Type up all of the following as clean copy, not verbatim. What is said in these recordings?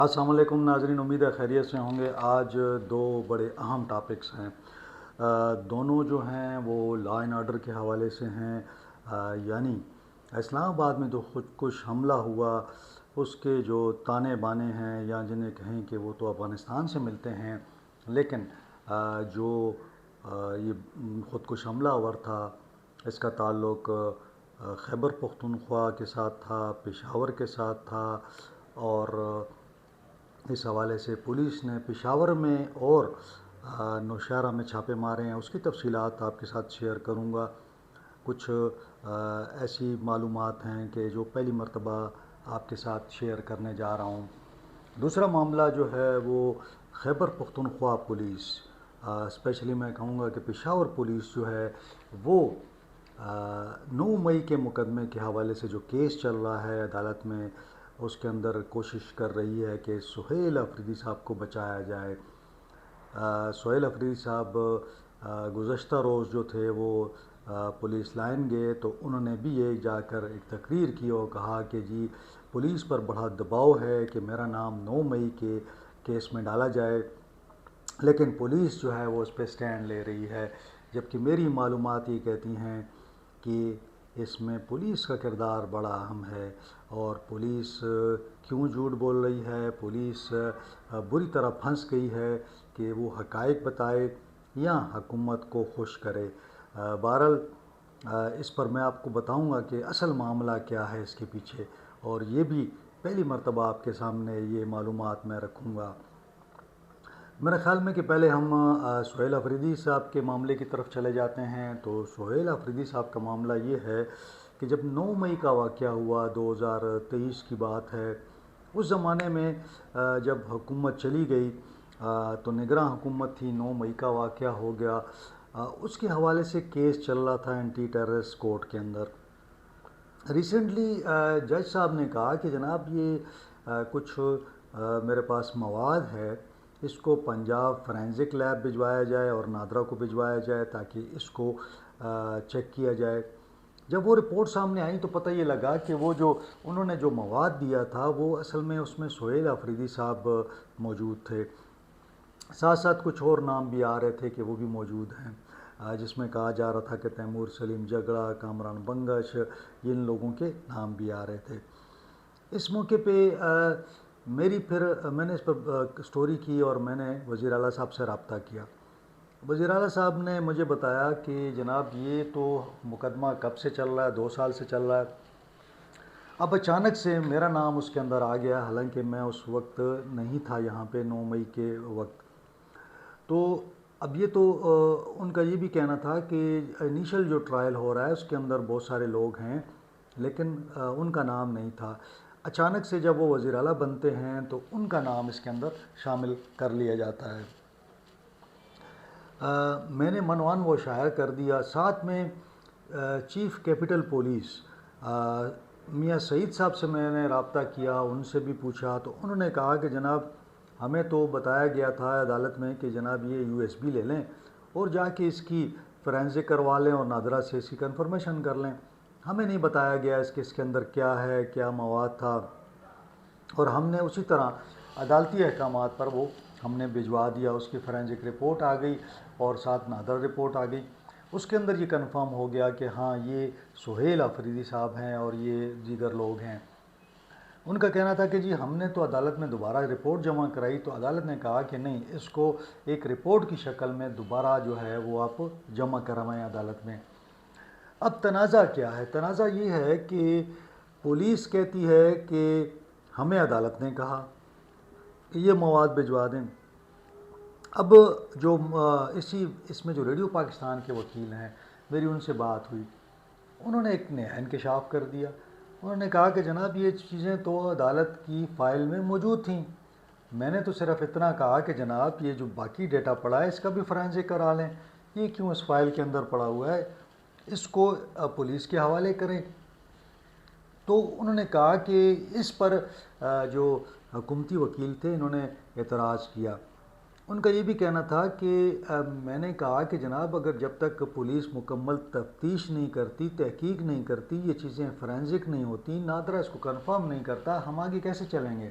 السلام علیکم ناظرین، امید ہے خیریت سے ہوں گے۔ آج دو بڑے اہم ٹاپکس ہیں، دونوں جو ہیں وہ لا اینڈ آرڈر کے حوالے سے ہیں۔ یعنی اسلام آباد میں جو خودکش حملہ ہوا اس کے جو تانے بانے ہیں، یا جنہیں کہیں کہ وہ تو افغانستان سے ملتے ہیں، لیکن جو یہ خودکش حملہ آور تھا اس کا تعلق خیبر پختونخوا کے ساتھ تھا، پشاور کے ساتھ تھا، اور اس حوالے سے پولیس نے پشاور میں اور نوشہرہ میں چھاپے مارے ہیں۔ اس کی تفصیلات آپ کے ساتھ شیئر کروں گا۔ کچھ ایسی معلومات ہیں کہ جو پہلی مرتبہ آپ کے ساتھ شیئر کرنے جا رہا ہوں۔ دوسرا معاملہ جو ہے وہ خیبر پختونخوا پولیس، اسپیشلی میں کہوں گا کہ پشاور پولیس جو ہے وہ 9 مئی کے مقدمے کے حوالے سے جو کیس چل رہا ہے عدالت میں، اس کے اندر کوشش کر رہی ہے کہ سہیل افریدی صاحب کو بچایا جائے۔ سہیل افریدی صاحب گزشتہ روز جو تھے وہ پولیس لائن گئے، تو انہوں نے بھی یہ جا کر ایک تقریر کی اور کہا کہ جی پولیس پر بڑا دباؤ ہے کہ میرا نام 9 مئی کے کیس میں ڈالا جائے، لیکن پولیس جو ہے وہ اس پہ سٹینڈ لے رہی ہے، جبکہ میری معلومات یہ کہتی ہیں کہ اس میں پولیس کا کردار بڑا اہم ہے، اور پولیس کیوں جھوٹ بول رہی ہے، پولیس بری طرح پھنس گئی ہے کہ وہ حقائق بتائے یا حکومت کو خوش کرے۔ بہرحال اس پر میں آپ کو بتاؤں گا کہ اصل معاملہ کیا ہے اس کے پیچھے، اور یہ بھی پہلی مرتبہ آپ کے سامنے یہ معلومات میں رکھوں گا۔ میرے خیال میں کہ پہلے ہم سہیل افریدی صاحب کے معاملے کی طرف چلے جاتے ہیں۔ تو سہیل افریدی صاحب کا معاملہ یہ ہے کہ جب 9 مئی کا واقعہ ہوا، 2023 کی بات ہے، اس زمانے میں جب حکومت چلی گئی تو نگراں حکومت تھی، 9 مئی کا واقعہ ہو گیا، اس کے حوالے سے کیس چل رہا تھا اینٹی ٹیررسٹ کورٹ کے اندر۔ ریسنٹلی جج صاحب نے کہا کہ جناب یہ کچھ میرے پاس مواد ہے، اس کو پنجاب فورینزک لیب بھجوایا جائے اور نادرا کو بھجوایا جائے تاکہ اس کو چیک کیا جائے۔ جب وہ رپورٹ سامنے آئی تو پتہ یہ لگا کہ وہ جو انہوں نے جو مواد دیا تھا وہ اصل میں اس میں سہیل افریدی صاحب موجود تھے، ساتھ ساتھ کچھ اور نام بھی آ رہے تھے کہ وہ بھی موجود ہیں، جس میں کہا جا رہا تھا کہ تیمور سلیم جگڑا، کامران بنگش، ان لوگوں کے نام بھی آ رہے تھے۔ اس موقع پہ میں نے اس پر سٹوری کی اور میں نے وزیر اعلیٰ صاحب سے رابطہ کیا۔ وزیر اعلیٰ صاحب نے مجھے بتایا کہ جناب یہ تو مقدمہ کب سے چل رہا ہے، 2 سال سے چل رہا ہے، اب اچانک سے میرا نام اس کے اندر آ گیا، حالانکہ میں اس وقت نہیں تھا یہاں پہ 9 مئی کے وقت۔ تو اب یہ تو ان کا یہ بھی کہنا تھا کہ انیشل جو ٹرائل ہو رہا ہے اس کے اندر بہت سارے لوگ ہیں، لیکن ان کا نام نہیں تھا۔ اچانک سے جب وہ وزیر اعلیٰ بنتے ہیں تو ان کا نام اس کے اندر شامل کر لیا جاتا ہے۔ میں نے منوان وہ شائع کر دیا، ساتھ میں چیف کیپٹل پولیس میاں سعید صاحب سے میں نے رابطہ کیا، ان سے بھی پوچھا، تو انہوں نے کہا کہ جناب ہمیں تو بتایا گیا تھا عدالت میں کہ جناب یہ USB لے لیں اور جا کے اس کی فورینزک کروا لیں اور نادرا سے اس کی کنفرمیشن کر لیں، ہمیں نہیں بتایا گیا اس کے اندر کیا ہے، کیا مواد تھا، اور ہم نے اسی طرح عدالتی احکامات پر وہ ہم نے بھجوا دیا۔ اس کی فورینزک رپورٹ آ گئی اور ساتھ نادرا رپورٹ آ گئی، اس کے اندر یہ کنفرم ہو گیا کہ ہاں یہ سہیل افریدی صاحب ہیں اور یہ دیگر لوگ ہیں۔ ان کا کہنا تھا کہ جی ہم نے تو عدالت میں دوبارہ رپورٹ جمع کرائی، تو عدالت نے کہا کہ نہیں، اس کو ایک رپورٹ کی شکل میں دوبارہ جو ہے وہ آپ جمع کروائیں عدالت میں۔ اب تنازع کیا ہے؟ تنازع یہ ہے کہ پولیس کہتی ہے کہ ہمیں عدالت نے کہا کہ یہ مواد بھجوا دیں۔ اب جو اس میں جو ریڈیو پاکستان کے وکیل ہیں، میری ان سے بات ہوئی، انہوں نے ایک نیا انکشاف کر دیا۔ انہوں نے کہا کہ جناب یہ چیزیں تو عدالت کی فائل میں موجود تھیں، میں نے تو صرف اتنا کہا کہ جناب یہ جو باقی ڈیٹا پڑا ہے اس کا بھی فورینزک کرا لیں، یہ کیوں اس فائل کے اندر پڑا ہوا ہے، اس کو پولیس کے حوالے کریں۔ تو انہوں نے کہا کہ اس پر جو حکومتی وکیل تھے انہوں نے اعتراض کیا۔ ان کا یہ بھی کہنا تھا کہ میں نے کہا کہ جناب اگر جب تک پولیس مکمل تفتیش نہیں کرتی، تحقیق نہیں کرتی، یہ چیزیں فورینزک نہیں ہوتی، نادرا اس کو کنفرم نہیں کرتا، ہم آگے کیسے چلیں گے؟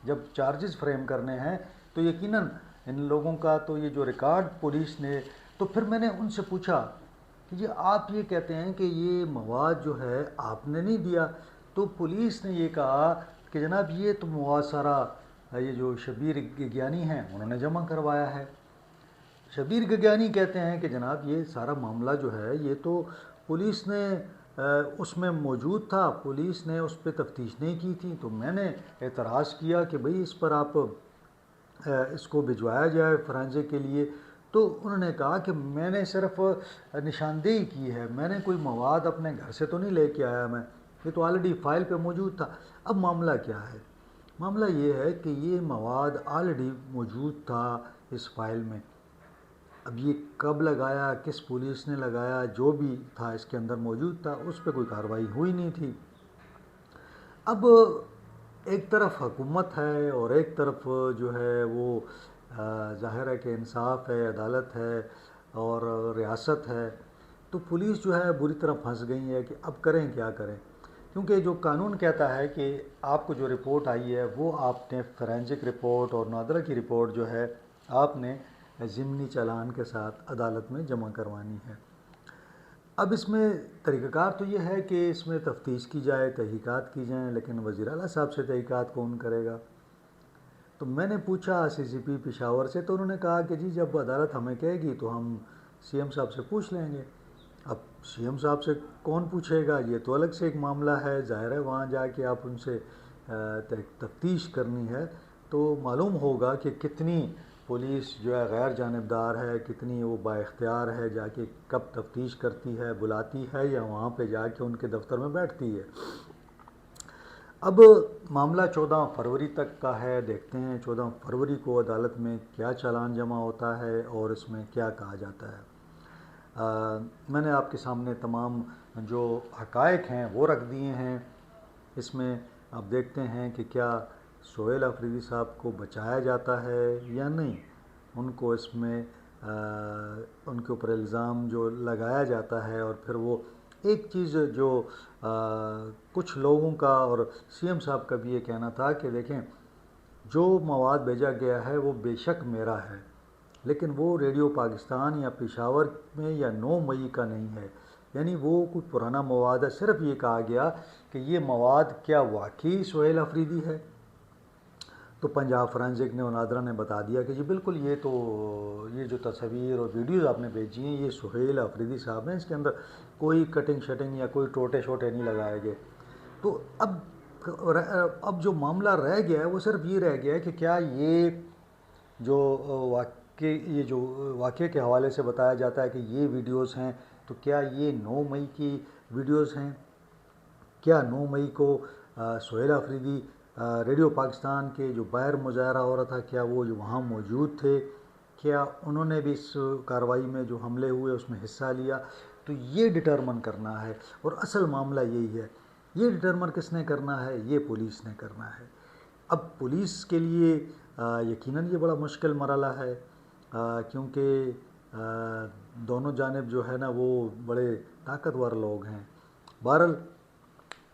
جب چارجز فریم کرنے ہیں تو یقیناً ان لوگوں کا تو یہ جو ریکارڈ پولیس نے، تو پھر میں نے ان سے پوچھا کہ جی آپ یہ کہتے ہیں کہ یہ مواد جو ہے آپ نے نہیں دیا، تو پولیس نے یہ کہا کہ جناب یہ تو مواد سارا یہ جو شبیر گگیانی ہیں انہوں نے جمع کروایا ہے۔ شبیر گگیانی کہتے ہیں کہ جناب یہ سارا معاملہ جو ہے یہ تو پولیس نے اس میں موجود تھا، پولیس نے اس پہ تفتیش نہیں کی تھی۔ تو میں نے اعتراض کیا کہ بھئی اس پر آپ اس کو بھجوایا جائے فرانزک کے لیے، تو انہوں نے کہا کہ میں نے صرف نشاندہی کی ہے، میں نے کوئی مواد اپنے گھر سے تو نہیں لے کے آیا، میں یہ تو آلریڈی فائل پہ موجود تھا۔ اب معاملہ کیا ہے؟ معاملہ یہ ہے کہ یہ مواد آلریڈی موجود تھا اس فائل میں۔ اب یہ کب لگایا، کس پولیس نے لگایا، جو بھی تھا اس کے اندر موجود تھا، اس پہ کوئی کارروائی ہوئی نہیں تھی۔ اب ایک طرف حکومت ہے اور ایک طرف جو ہے وہ ظاہر ہے کہ انصاف ہے، عدالت ہے اور ریاست ہے، تو پولیس جو ہے بری طرح پھنس گئی ہے کہ اب کریں کیا کریں، کیونکہ جو قانون کہتا ہے کہ آپ کو جو رپورٹ آئی ہے وہ آپ نے فورینزک رپورٹ اور نادرہ کی رپورٹ جو ہے آپ نے ضمنی چالان کے ساتھ عدالت میں جمع کروانی ہے۔ اب اس میں طریقہ کار تو یہ ہے کہ اس میں تفتیش کی جائے، تحقیقات کی جائیں، لیکن وزیر اعلیٰ صاحب سے تحقیقات کون کرے گا؟ تو میں نے پوچھا سی سی پی پشاور سے، تو انہوں نے کہا کہ جی جب عدالت ہمیں کہے گی تو ہم سی ایم صاحب سے پوچھ لیں گے۔ اب سی ایم صاحب سے کون پوچھے گا؟ یہ تو الگ سے ایک معاملہ ہے، ظاہر ہے وہاں جا کے آپ ان سے تفتیش کرنی ہے تو معلوم ہوگا کہ کتنی پولیس جو ہے غیر جانبدار ہے، کتنی وہ با اختیار ہے، جا کے کب تفتیش کرتی ہے، بلاتی ہے یا وہاں پہ جا کے ان کے دفتر میں بیٹھتی ہے۔ اب معاملہ 14 فروری تک کا ہے، دیکھتے ہیں 14 فروری کو عدالت میں کیا چالان جمع ہوتا ہے اور اس میں کیا کہا جاتا ہے۔ میں نے آپ کے سامنے تمام جو حقائق ہیں وہ رکھ دیے ہیں۔ اس میں آپ دیکھتے ہیں کہ کیا سہیل آفریدی صاحب کو بچایا جاتا ہے یا نہیں، ان کو اس میں ان کے اوپر الزام جو لگایا جاتا ہے، اور پھر وہ ایک چیز جو کچھ لوگوں کا اور سی ایم صاحب کا بھی یہ کہنا تھا کہ دیکھیں جو مواد بھیجا گیا ہے وہ بے شک میرا ہے، لیکن وہ ریڈیو پاکستان یا پشاور میں یا 9 مئی کا نہیں ہے، یعنی وہ کچھ پرانا مواد ہے۔ صرف یہ کہا گیا کہ یہ مواد کیا واقعی سہیل آفریدی ہے؟ تو پنجاب فرانزک نے اور نادرہ نے بتا دیا کہ جی بالکل یہ تو یہ جو تصاویر اور ویڈیوز آپ نے بھیجی ہیں یہ سہیل آفریدی صاحب ہیں، اس کے اندر کوئی کٹنگ شٹنگ یا کوئی ٹوٹے شوٹے نہیں لگائے گئے۔ تو اب جو معاملہ رہ گیا ہے وہ صرف یہ رہ گیا ہے کہ کیا یہ جو یہ جو واقعے کے حوالے سے بتایا جاتا ہے کہ یہ ویڈیوز ہیں، تو کیا یہ 9 مئی کی ویڈیوز ہیں؟ کیا 9 مئی کو سہیل آفریدی ریڈیو پاکستان کے جو باہر مظاہرہ ہو رہا تھا کیا وہ وہاں موجود تھے؟ کیا انہوں نے بھی اس کارروائی میں جو حملے ہوئے اس میں حصہ لیا؟ تو یہ ڈٹرمن کرنا ہے، اور اصل معاملہ یہی ہے۔ یہ ڈٹرمن کس نے کرنا ہے؟ یہ پولیس نے کرنا ہے۔ اب پولیس کے لیے یقیناً یہ بڑا مشکل مرحلہ ہے، کیونکہ دونوں جانب جو ہے نا وہ بڑے طاقتور لوگ ہیں۔ بہرحال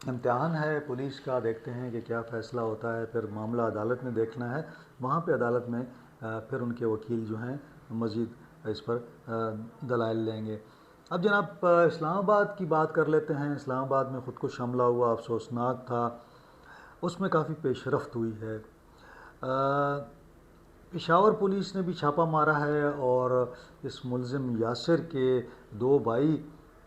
امتحان ہے پولیس کا، دیکھتے ہیں کہ کیا فیصلہ ہوتا ہے، پھر معاملہ عدالت میں دیکھنا ہے، وہاں پہ عدالت میں پھر ان کے وکیل جو ہیں مزید اس پر دلائل لیں گے۔ اب جناب اسلام آباد کی بات کر لیتے ہیں۔ اسلام آباد میں خودکش حملہ ہوا، افسوسناک تھا، اس میں کافی پیش رفت ہوئی ہے۔ پشاور پولیس نے بھی چھاپہ مارا ہے اور اس ملزم یاسر کے 2 بھائی،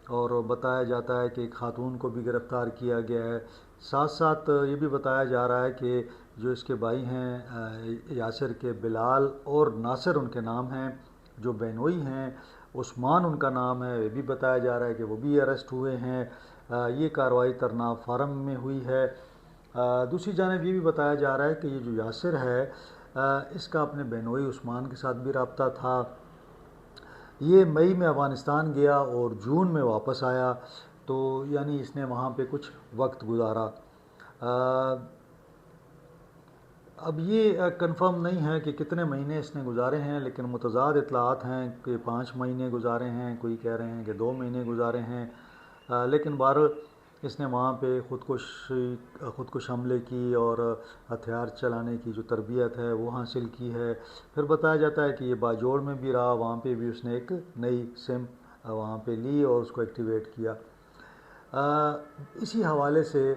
اور بتایا جاتا ہے کہ ایک خاتون کو بھی گرفتار کیا گیا ہے۔ ساتھ ساتھ یہ بھی بتایا جا رہا ہے کہ جو اس کے بھائی ہیں یاسر کے، بلال اور ناصر ان کے نام ہیں، جو بینوئی ہیں، عثمان ان کا نام ہے، یہ بھی بتایا جا رہا ہے کہ وہ بھی اریسٹ ہوئے ہیں۔ یہ کارروائی ترناف فارم میں ہوئی ہے۔ دوسری جانب یہ بھی بتایا جا رہا ہے کہ یہ جو یاسر ہے اس کا اپنے بینوئی عثمان کے ساتھ بھی رابطہ تھا۔ یہ مئی میں افغانستان گیا اور جون میں واپس آیا، تو یعنی اس نے وہاں پہ کچھ وقت گزارا۔ اب یہ کنفرم نہیں ہے کہ کتنے مہینے اس نے گزارے ہیں، لیکن متضاد اطلاعات ہیں کہ 5 مہینے گزارے ہیں، کوئی کہہ رہے ہیں کہ 2 مہینے گزارے ہیں، لیکن بہرحال اس نے وہاں پہ خودکش حملے کی اور ہتھیار چلانے کی جو تربیت ہے وہ حاصل کی ہے۔ پھر بتایا جاتا ہے کہ یہ باجوڑ میں بھی رہا، وہاں پہ بھی اس نے ایک نئی سم وہاں پہ لی اور اس کو ایکٹیویٹ کیا۔ اسی حوالے سے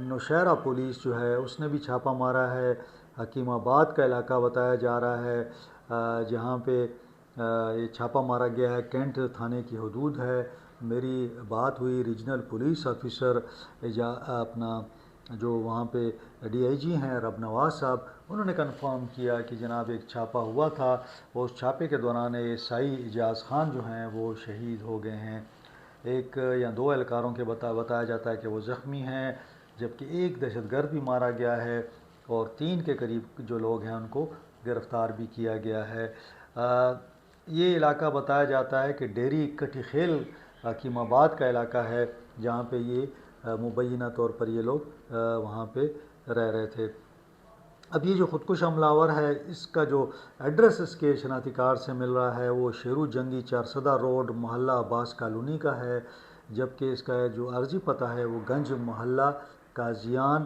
نوشہرہ پولیس جو ہے اس نے بھی چھاپہ مارا ہے۔ حکیم آباد کا علاقہ بتایا جا رہا ہے جہاں پہ یہ چھاپہ مارا گیا ہے، کینٹ تھانے کی حدود ہے۔ میری بات ہوئی ریجنل پولیس آفیسر اپنا جو وہاں پہ ڈی آئی جی ہیں رب نواز صاحب، انہوں نے کنفرم کیا کہ جناب ایک چھاپہ ہوا تھا، اور اس چھاپے کے دوران عیسائی اجاز خان جو ہیں وہ شہید ہو گئے ہیں۔ ایک یا دو اہلکاروں کے بتایا جاتا ہے کہ وہ زخمی ہیں، جبکہ ایک دہشت گرد بھی مارا گیا ہے، اور 3 کے قریب جو لوگ ہیں ان کو گرفتار بھی کیا گیا ہے۔ یہ علاقہ بتایا جاتا ہے کہ ڈیری کٹھی خیل حکیم آباد کا علاقہ ہے، جہاں پہ یہ مبینہ طور پر یہ لوگ وہاں پہ رہ رہے تھے۔ اب یہ جو خودکش حملہ آور ہے، اس کا جو ایڈریس اس کے شناختی کارڈ سے مل رہا ہے وہ شیرو جنگی 400 روڈ محلہ عباس کالونی کا ہے، جبکہ اس کا جو عرضی پتہ ہے وہ گنج محلہ قاضیان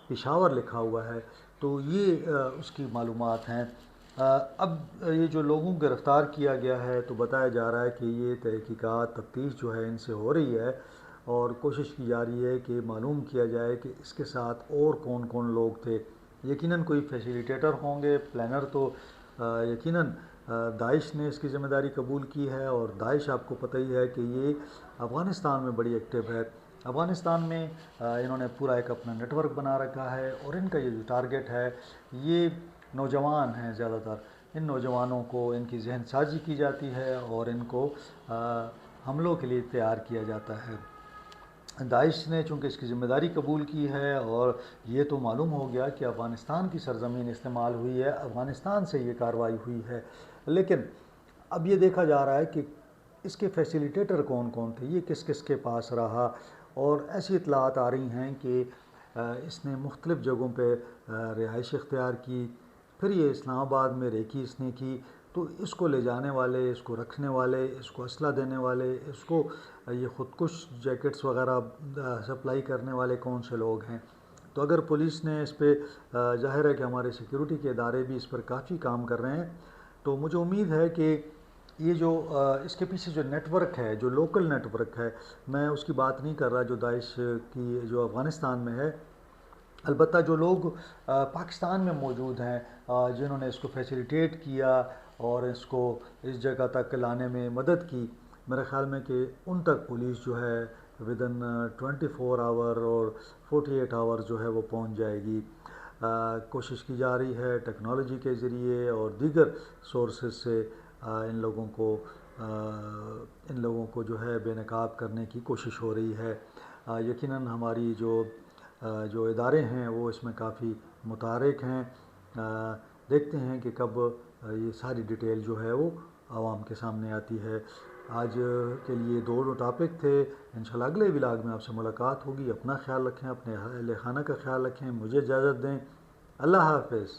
پشاور لکھا ہوا ہے۔ تو یہ اس کی معلومات ہیں۔ اب یہ جو لوگوں کو گرفتار کیا گیا ہے تو بتایا جا رہا ہے کہ یہ تحقیقات تفتیش جو ہے ان سے ہو رہی ہے، اور کوشش کی جا رہی ہے کہ معلوم کیا جائے کہ اس کے ساتھ اور کون کون لوگ تھے۔ یقیناً کوئی فیسیلیٹیٹر ہوں گے، پلانر تو یقیناً داعش نے اس کی ذمہ داری قبول کی ہے، اور داعش آپ کو پتہ ہی ہے کہ یہ افغانستان میں بڑی ایکٹیو ہے۔ افغانستان میں انہوں نے پورا ایک اپنا نیٹ ورک بنا رکھا ہے، اور ان کا یہ جو ٹارگٹ ہے یہ نوجوان ہیں زیادہ تر۔ ان نوجوانوں کو ان کی ذہن سازی کی جاتی ہے اور ان کو حملوں کے لیے تیار کیا جاتا ہے۔ داعش نے چونکہ اس کی ذمہ داری قبول کی ہے، اور یہ تو معلوم ہو گیا کہ افغانستان کی سرزمین استعمال ہوئی ہے، افغانستان سے یہ کارروائی ہوئی ہے، لیکن اب یہ دیکھا جا رہا ہے کہ اس کے فیسیلیٹیٹر کون کون تھے، یہ کس کس کے پاس رہا۔ اور ایسی اطلاعات آ رہی ہیں کہ اس نے مختلف جگہوں پہ رہائش اختیار کی، پھر یہ اسلام آباد میں ریکی اس نے کی۔ تو اس کو لے جانے والے، اس کو رکھنے والے، اس کو اسلحہ دینے والے، اس کو یہ خودکش جیکٹس وغیرہ سپلائی کرنے والے کون سے لوگ ہیں۔ تو اگر پولیس نے اس پہ ظاہر ہے کہ ہمارے سیکیورٹی کے ادارے بھی اس پر کافی کام کر رہے ہیں، تو مجھے امید ہے کہ یہ جو اس کے پیچھے جو نیٹ ورک ہے، جو لوکل نیٹ ورک ہے، میں اس کی بات نہیں کر رہا جو داعش کی جو افغانستان میں ہے، البتہ جو لوگ پاکستان میں موجود ہیں جنہوں نے اس کو فیسیلیٹیٹ کیا اور اس کو اس جگہ تک لانے میں مدد کی، میرے خیال میں کہ ان تک پولیس جو ہے ودن 24 آور اور 48 آور جو ہے وہ پہنچ جائے گی۔ کوشش کی جا رہی ہے ٹیکنالوجی کے ذریعے اور دیگر سورسز سے ان لوگوں کو جو ہے بے نقاب کرنے کی کوشش ہو رہی ہے۔ یقیناً ہماری جو ادارے ہیں وہ اس میں کافی متحرک ہیں۔ دیکھتے ہیں کہ کب یہ ساری ڈیٹیل جو ہے وہ عوام کے سامنے آتی ہے۔ آج کے لیے دو ٹاپک تھے، انشاءاللہ اگلے ولاگ میں آپ سے ملاقات ہوگی۔ اپنا خیال رکھیں، اپنے اہل خانہ کا خیال رکھیں، مجھے اجازت دیں، اللہ حافظ۔